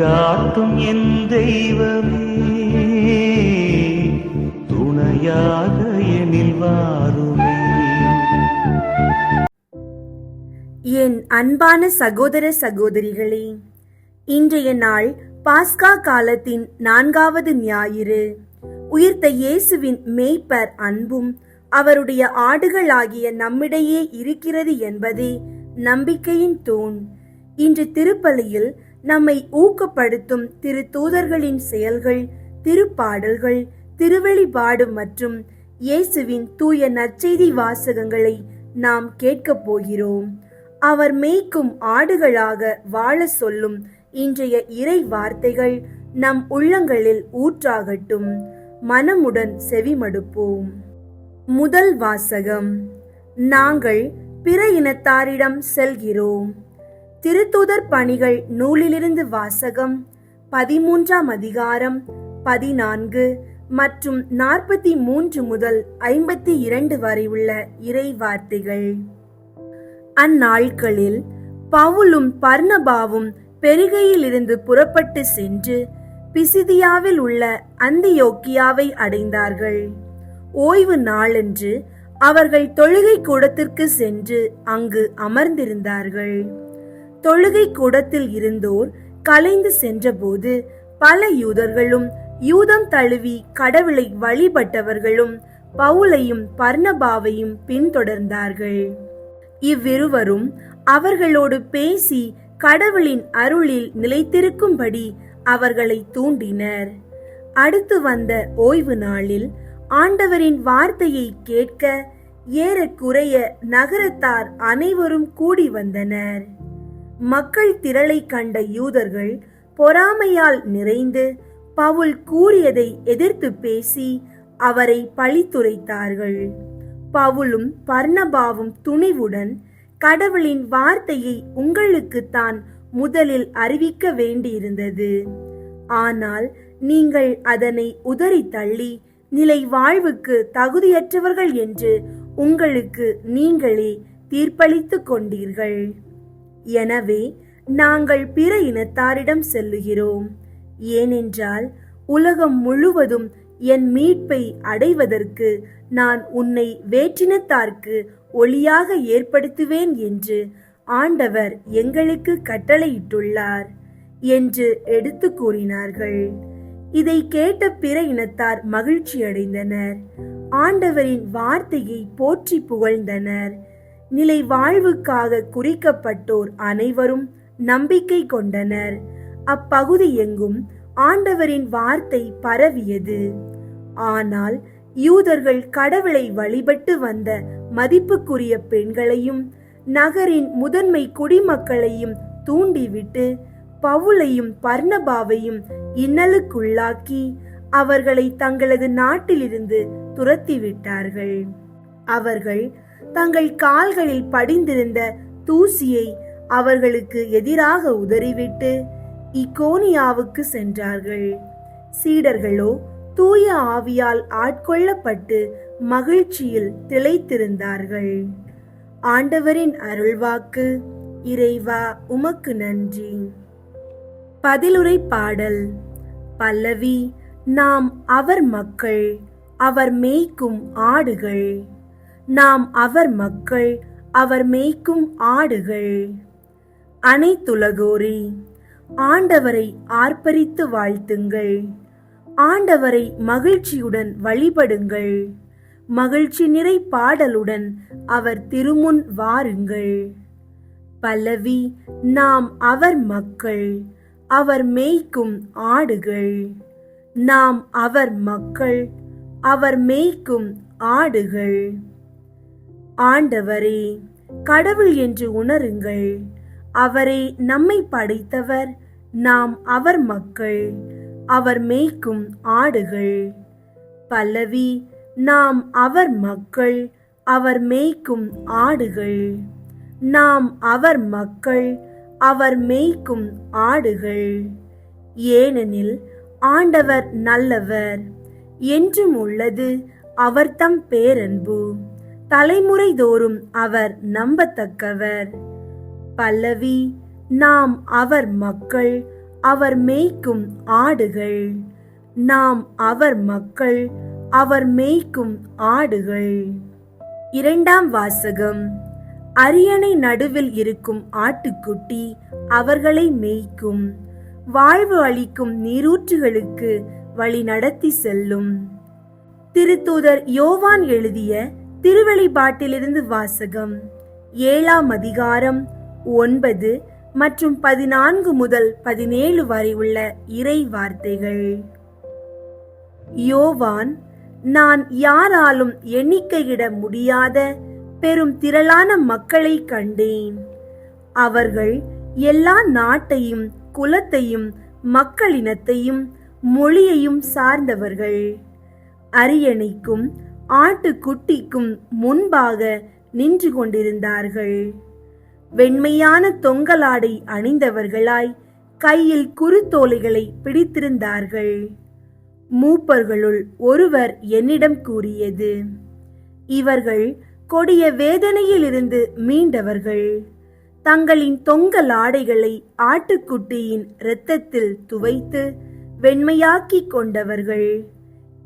வழிகாட்டும் என் தெய்வமே, துணையாக எனில் வாருமே. என் அன்பான சகோதர சகோதரிகளே, இன்றைய நாள் பாஸ்கா காலத்தின் 4வது ஞாயிறு. உயிர்த்த இயேசுவின் மேய்ப்பர் அன்பும் அவருடைய ஆடுகளாகிய நம்மிடையே இருக்கிறது என்பதே நம்பிக்கையின் தூண். இன்று திருப்பலியில் நம்மை ஊக்கப்படுத்தும் திரு தூதர்களின் செயல்கள், திருப்பாடல்கள், திருவெளிப்பாடு மற்றும் இயேசுவின் தூய நற்செய்தி வாசகங்களை நாம் கேட்கப் போகிறோம். அவர் மேய்க்கும் ஆடுகளாக வாழ சொல்லும் இன்றைய இறை வார்த்தைகள் நம் உள்ளங்களில் ஊற்றாகட்டும். மனமுடன் செவிமடுப்போம். முதல் வாசகம். நாங்கள் பிற இனத்தாரிடம் செல்கிறோம். திருத்தூதர் பணிகள் நூலிலிருந்து வாசகம். 13ஆம் அதிகாரம் 14 மற்றும் 43 முதல் 52 வரை உள்ள இறை வார்த்தைகள். அந்நாட்களில் பவுலும் பர்னபாவும் பெருகையிலிருந்து புறப்பட்டு சென்று பிசிதியாவில் உள்ள அந்தியோக்கியாவை அடைந்தார்கள். ஓய்வு நாளன்று அவர்கள் தொழுகை கூடத்திற்கு சென்று அங்கு அமர்ந்திருந்தார்கள். தொழுகை கூடத்தில் இருந்தோர் கலைந்து சென்றபோது பல யூதர்களும் யூதம் தழுவி கடவுளை வழிபட்டவர்களும் பவுலையும் பர்னபாவையும் பின்தொடர்ந்தார்கள். இவ்விருவரும் அவர்களோடு பேசி கடவுளின் அருளில் நிலைத்திருக்கும்படி அவர்களை தூண்டினர். அடுத்து வந்த ஓய்வு நாளில் ஆண்டவரின் வார்த்தையை கேட்க ஏறக்குறைய நகரத்தார் அனைவரும் கூடி வந்தனர். மக்கள் திரளை கண்ட யூதர்கள் பொறாமையால் நிறைந்து பவுல் கூறியதை எதிர்த்து பேசி அவரை பழித்துரைத்தார்கள். பவுலும் பர்னபாவும் துணிவுடன், கடவுளின் வார்த்தையை உங்களுக்கு தான் முதலில் அறிவிக்க வேண்டியிருந்தது. ஆனால் நீங்கள் அதனை உதறி தள்ளி நிலை வாழ்வுக்கு தகுதியற்றவர்கள் என்று உங்களுக்கு நீங்களே தீர்ப்பளித்துக் கொண்டீர்கள். எனவே நாங்கள் பிற இனத்தாரிடம் செல்லுகிறோம். ஏனென்றால் உலகம் முழுவதும் என் மீட்பை அடைவதற்கு நான் உன்னை வேற்றினத்தார்க்கு ஒளியாக ஏற்படுத்துவேன் என்று ஆண்டவர் எங்களுக்கு கட்டளையிட்டுள்ளார் என்று எடுத்து கூறினார்கள். இதை கேட்ட பிற இனத்தார் மகிழ்ச்சி அடைந்தனர். ஆண்டவரின் வார்த்தையை போற்றி புகழ்ந்தனர். நிலை வாழ்வுக்காக குறிக்கப்பட்டோர் அனைவரும் நம்பிக்கை கொண்டனர். அப்பகுதி எங்கும் ஆண்டவரின் வார்த்தை பரவியது. ஆனால் யூதர்கள் கடவுளை வழிபட்டு வந்த மதிப்புக்குரிய பெண்களையும் நகரின் முதன்மை குடிமக்களையும் தூண்டிவிட்டு பவுலையும் பர்னபாவையும் இன்னலுக்குள்ளாக்கி அவர்களை தங்களது நாட்டிலிருந்து துரத்திவிட்டார்கள். அவர்கள் தங்கள் கால்களில் படிந்திருந்த தூசியை அவர்களுக்கு எதிராக உதறிவிட்டு இக்கோனியாவுக்கு சென்றார்கள். சீடர்களோ தூய ஆவியால் ஆட்கொள்ளப்பட்டு மகிழ்ச்சியில் திளைத்திருந்தார்கள். ஆண்டவரின் அருள்வாக்கு. இறைவா உமக்கு நன்றி. பதிலுரை பாடல். பல்லவி. நாம் அவர் மக்கள், அவர் மேய்க்கும் ஆடுகள். நாம் அவர் மக்கள், அவர் மேய்க்கும் ஆடுகள். அனைத்துலகோரே, ஆண்டவரை ஆர்ப்பரித்து வாழ்த்துங்கள். ஆண்டவரை மகிழ்ச்சியுடன் வழிபடுங்கள். மகிழ்ச்சி நிறை பாடலுடன் அவர் திருமுன் வாருங்கள். பல்லவி. நாம் அவர் மக்கள், அவர் மேய்க்கும் ஆடுகள். நாம் அவர் மக்கள், அவர் மேய்க்கும் ஆடுகள். ஆண்டவரே, கடவுள் என்று உணருங்கள். அவரே நம்மை படைத்தவர். நாம் அவர் மக்கள், அவர் மேய்க்கும் ஆடுகள். பல்லவி. நாம் அவர் மக்கள், அவர் மேய்க்கும் ஆடுகள். நாம் அவர் மக்கள், அவர் மேய்க்கும் ஆடுகள். ஏனெனில் ஆண்டவர் நல்லவர், என்றும் உள்ளது அவர்தம் பேரன்பு. தலைமுறை தோறும் அவர் நம்பத்தக்கவர். பல்லவி. நாம் அவர் மக்கள், அவர் மேய்க்கும் ஆடுகள். நாம் அவர் மக்கள், அவர் மேய்க்கும் ஆடுகள். இரண்டாம் வாசகம். அரியணை நடுவில் இருக்கும் ஆட்டுக்குட்டி அவர்களை மேய்க்கும். வாழ்வு அளிக்கும் நீரூற்றுகளுக்கு வழி நடத்தி செல்லும். திருத்தூதர் யோவான் எழுதிய திருவெளிப்பாட்டிலிருந்து வாசகம். 7ஆம் அதிகாரம் 9 மற்றும் 14 முதல் 17 வரை உள்ள இறை வார்த்தைகள். யோவான், நான் யாராலும் எண்ணிக்கையிட முடியாத பெரும் திரளான மக்களை கண்டேன். அவர்கள் எல்லா நாட்டையும் குலத்தையும் மக்களினத்தையும் மொழியையும் சார்ந்தவர்கள். அரியணைக்கும் ஆட்டுக்குட்டிக்கும் முன்பாக நின்று கொண்டிருந்தார்கள். வெண்மையான தொங்கலாடை அணிந்தவர்களாய் கையில் குருத்தோலைகளை பிடித்திருந்தார்கள். மூப்பர்களுள் ஒருவர் என்னிடம் கூறியது, இவர்கள் கொடிய வேதனையிலிருந்து மீண்டவர்கள். தங்களின் தொங்கலாடைகளை ஆட்டுக்குட்டியின் இரத்தத்தில் துவைத்து வெண்மையாக்கிக் கொண்டவர்கள்.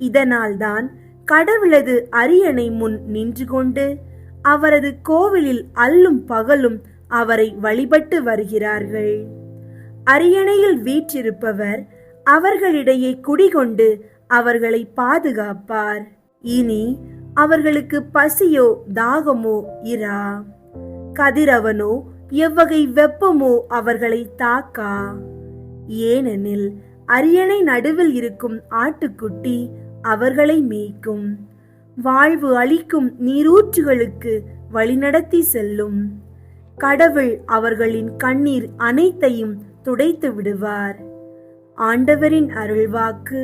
இதனால்தான் கடவுளது அரியணை முன் நின்று கொண்டு அவரது கோவிலில் அல்லும் பகலும் அவரை வழிபட்டு வருகிறார்கள். அரியணையில் வீற்றிருப்பவர் அவர்களிடையே குடிகொண்டு அவர்களை பாதுகாப்பார். இனி அவர்களுக்கு பசியோ தாகமோ இரா. கதிரவனோ எவ்வகை வெப்பமோ அவர்களை தாக்கா. ஏனெனில் அரியணை நடுவில் இருக்கும் ஆட்டுக்குட்டி அவர்களை மேய்க்கும். வாழ்வு அளிக்கும் நீரூற்றுகளுக்கு வழிநடத்தி செல்லும். கடவுள் அவர்களின் கண்ணீர் அனைத்தையும் துடைத்து விடுவார். ஆண்டவரின் அருள்வாக்கு.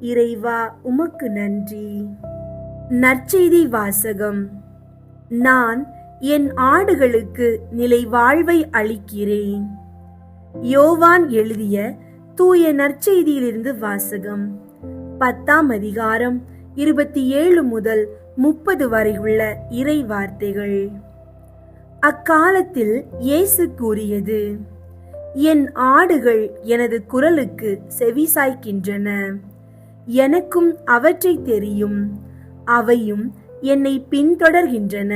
இறைவா, உமக்கு நன்றி. நற்செய்தி வாசகம். நான் என் ஆடுகளுக்கு நிலை வாழ்வை அளிக்கிறேன். யோவான் எழுதிய தூய நற்செய்தியிலிருந்து வாசகம். 10ஆம் அதிகாரம் 27 முதல் 30 வரை உள்ள இறை வார்த்தைகள். அக்காலத்தில் இயேசு கூறியது, என் ஆடுகள் எனது குரலுக்கு செவிசாய்க்கின்றன. எனக்கும் அவற்றை தெரியும், அவையும் என்னை பின்தொடர்கின்றன.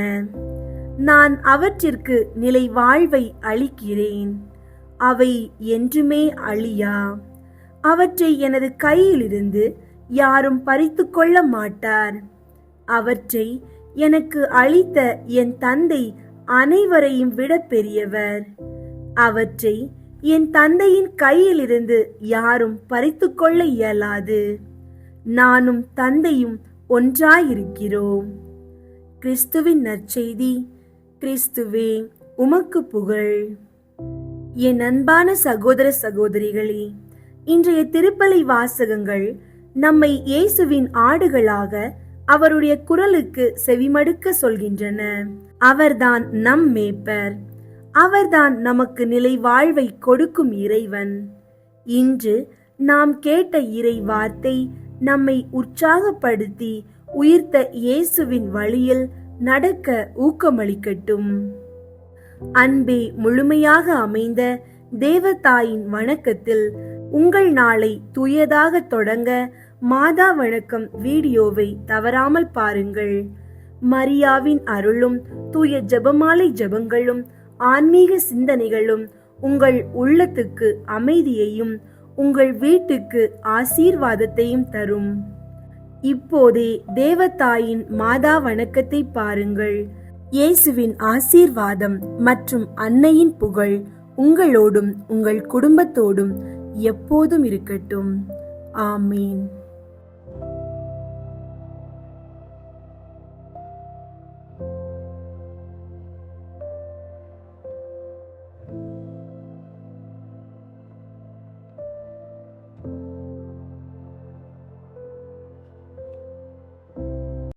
நான் அவற்றிற்கு நிலை வாழ்வை அளிக்கிறேன். அவை என்றுமே அழியா. அவற்றை எனது கையிலிருந்து யாரும் பறித்து கொள்ள மாட்டார். அவற்றை எனக்கு அளித்த என் தந்தை அனைவரையும் விட பெரியவர். அவற்றை என் தந்தையின் கையிலிருந்து யாரும் பறித்து கொள்ள இயலாது. நானும் தந்தையும் ஒன்றாயிருக்கிறோம். கிறிஸ்துவின் நற்செய்தி. கிறிஸ்துவே, உமக்கு புகழ். என் அன்பான சகோதர சகோதரிகளே, இன்றைய திருப்பலி வாசகங்கள் நம்மை இயேசுவின் ஆடுகளாக அவருடைய குரலுக்கு செவிமடுக்க சொல்கின்றன. அவர்தான் நம் மேய்ப்பர். அவர்தான் நமக்கு நிலை வாழ்வை கொடுக்கும் இறைவன். இன்று நாம் கேட்ட இறை வார்த்தை நம்மை உற்சாகப்படுத்தி உயிர்த்த இயேசுவின் வழியில் நடக்க ஊக்கமளிக்கட்டும். அன்பே முழுமையாக அமைந்த தேவதாயின் வணக்கத்தில் உங்கள் நாளை தூயதாக தொடங்க மாதா வணக்கம் வீடியோவை தவறாமல் பாருங்கள். மரியாவின் அருளும் தூய ஜெபமாலை ஜெபங்களும் ஆன்மீக சிந்தனைகளும் உங்கள் உள்ளத்துக்கு அமைதியையும் உங்கள் வீட்டுக்கு ஆசீர்வாதத்தையும் தரும். இப்போதே தேவதாயின் மாதா வணக்கத்தை பாருங்கள். இயேசுவின் ஆசீர்வாதம் மற்றும் அன்னையின் புகழ் உங்களோடும் உங்கள் குடும்பத்தோடும் எப்போதும் இருக்கட்டும். ஆமீன்.